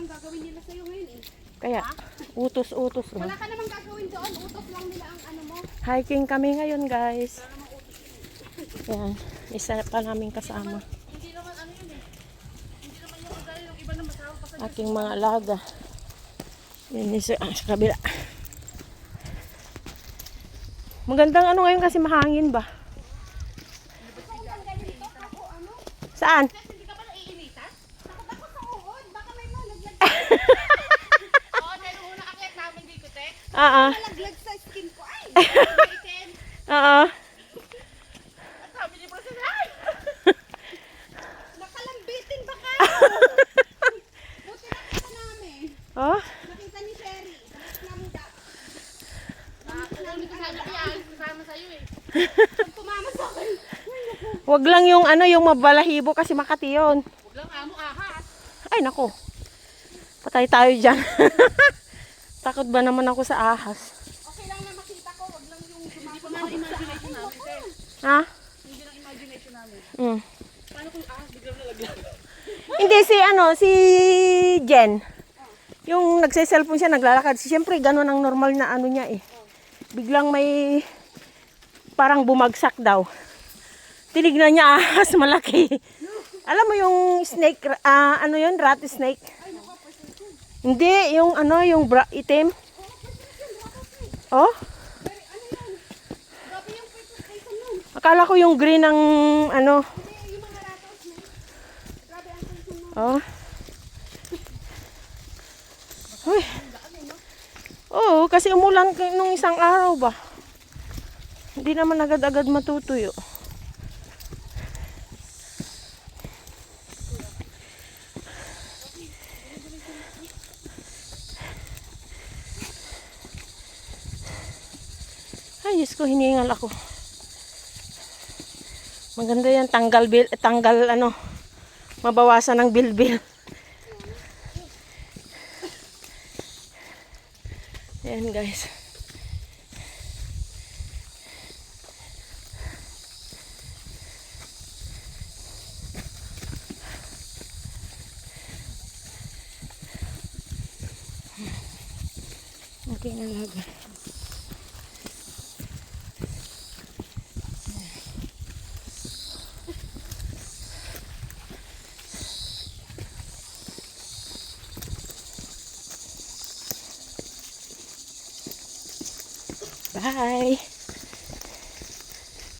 ang gagawin nila sa'yo ngayon eh. Kaya, utos-utos lang. Wala ka namang gagawin doon. Utos lang nila ang ano mo. Hiking kami ngayon, guys. Yan, isa pa namin kasama. Hindi naman ano yun eh. Hindi naman yung agad yung iba na masama pa sa Aking mga alaga. Yan sa kabila. Magandang ano ngayon kasi mahangin ba? Saan? Hindi ka ba naiinitan? Takot ako sa uod. Baka may malaglag. Oo, dahil unang akit namin dito, te. Oo. Malaglag sa skin ko. Ay! Oo. At sabi niyo pa sila, ay! Nakalambitin ba kayo? Buti nakita namin. Oh. Nakita ni Sherry. Nakita namin kasama sa'yo eh. Pag tumama sa akin. Wag lang yung ano, yung mabalahibo kasi Makati yun. Huwag lang amo ahas. Ay nako. Patay tayo diyan. Takot ba naman ako sa ahas? Okay lang na makita ko. Wag lang yung tumama. Hindi pa nga imagination namin, te. Ha? Hindi lang imagination namin. Mm. Paano kung ahas biglang nalaglag? Hindi si ano, si Jen. Yung nagse-cellphone siya, naglalakad. Siyempre, ganun ang normal na ano niya eh. Biglang may parang bumagsak daw. Tinignan niya ahas malaki. Alam mo yung snake, ano yun, rat snake? Hindi, yung ano, yung itim. Oh? Grabe yung presentation nun. Akala ko yung green ng ano. Hindi, yung mga ratos na. Grabe ang presentation nun. Oh. Uy. Oo, kasi umulan nung isang araw ba. Hindi naman agad-agad matutuyo. Ay, Diyos ko, hiningal ako. Maganda yan, tanggal ano, mabawasan ng bilbil. Ayan guys. Okay na laga. Bye!